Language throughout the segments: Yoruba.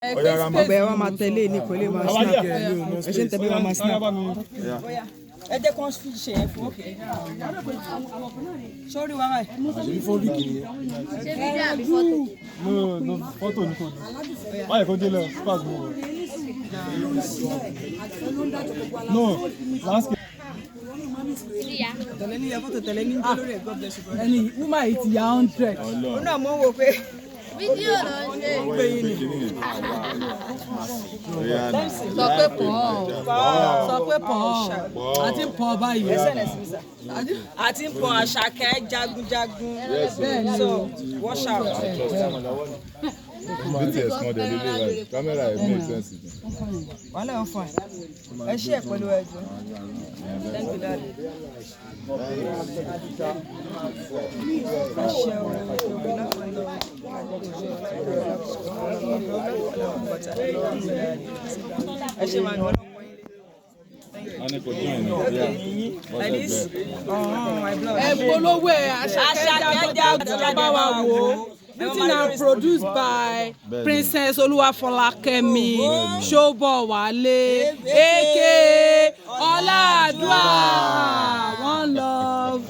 ọbẹ̀ wa máa tẹ̀lé ní kò lè máa snap ẹ ṣe ń tẹ̀lé wa máa snap. ẹ jẹ́ kó fi ṣe ẹ̀ fún òkè. sórí wa báyìí. àṣírí fọ́ọ̀lù kìíní. no fọ́tò ní kò ní. báyìí kò dé lọ spark mi wọ. no landscape. tẹ̀lé ní yàtọ̀ tẹ̀lé ní lórí ẹ̀ God bless you. ẹni wúmà yìí ti ya 100. ó náà mọ̀ wò pé. Fídíò ló ń ṣe. Sọ pé pọ̀ sọ pé pọ̀ àti pọ̀ báyìí. àti pọ̀ Àṣàkẹ́ jagunjagun so wash out. BTS kan dẹ̀ lélẹ̀ right camera ẹ̀ make sense. wàhálà ọ̀ fún ẹ ṣe ẹ̀ pẹ̀lú ẹ̀jọ̀ thank you daddy. ẹ ṣe máa ń wọ́n. Polówó ẹ̀ Àṣàkẹ́ jagunjagun bá wa wò ó. Written and produced by Princess Oluwafolakemi Shobowale aka Oladua. One love.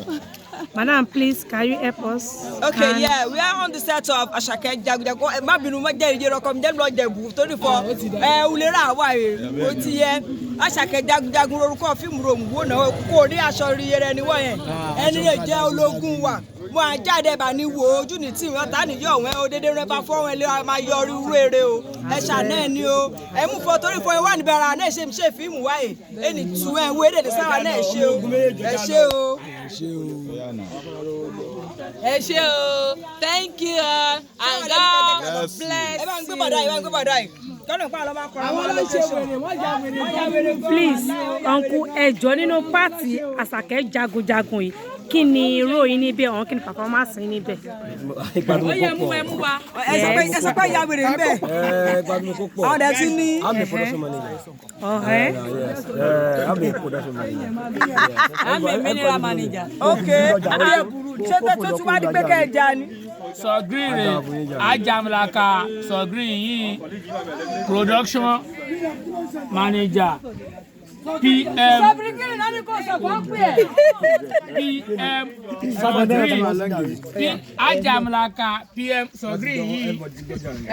Madam, please, can you help us? Okay, yeah, we are on the set of Àṣàkẹ́ jagunjagun. Má bínú má jẹ́ ìjẹ́ ọkọ mi jẹ́ lọ jẹ̀bù torí fọ ulera wà yìí ó ti yẹ Àṣàkẹ́ jagunjagun lórúkọ fíìmù ròmùwò náà kò rí aṣọ rí yẹrẹ ni wọ́n yẹn ẹni lè jẹ́ ológun wa mo àjáde bá ní wo ojú ní tí wọn ta níyọ wọn ó dédé rẹ bá fọ wọn lé máa yọrí irú eré o ẹ ṣàná ni o ẹ mú fọ torí fọ ìwà níbẹ̀ ara náà ṣe fíìmù wáyé ẹni tù ẹ wo èdè sára náà ṣe o ẹ ṣe o. Ẹ ṣé o, thank you and God bless you. ẹ bá ń gbé bàdá yìí ẹ bá ń gbé bàdá yìí kọ́nà pa àlọ́ máa kọ́ àwọn ọlọ́ṣẹ́ wèrè wọ́n já wèrè. Please, uncle, ẹ jọ̀ọ́ nínú pàtì Àṣàkẹ́ jagunjagun yìí kí ni role yín níbẹ̀ ọ̀hún kí ni performance yín níbẹ̀. Ó yẹ mú ẹ mú wa. ẹ sọ pé ìyá wèrè ń bẹ̀. gbádùn kó pọ̀. àwọn ọ̀dẹ ti ní. I'm a production manager. Ọ̀hẹ́. I'm a production manager. I'm a mineral manager. ok ṣé tó tún wá ní pé kẹ́ ẹ já ni. Sọ̀gírì Ajamlaka Sọ̀gírì yìí production manager PM Sọ̀gírì Ajamlaka PM Sọ̀gírì yìí.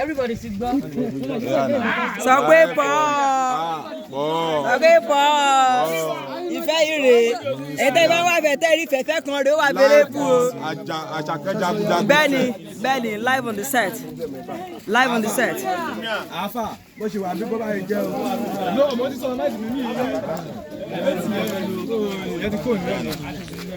Everybody sit gbọ́. sọ pé pọ̀ sọ pé pọ̀ ìfẹ́ ire ètò ìbá wà fẹ́ tẹ́rí fẹ́fẹ́ kan rẹ̀ ó wà bẹ̀rẹ̀ fún o. Àṣàkẹ́ jagunjagun. bẹ́ẹ̀ni live on the set live on the set. àáfà bó ṣe wà bí bó bá yẹ jẹ́ o. no mo ti sọ náà ìdùnnú yìí. ẹ ti kó ní ẹ̀ náà.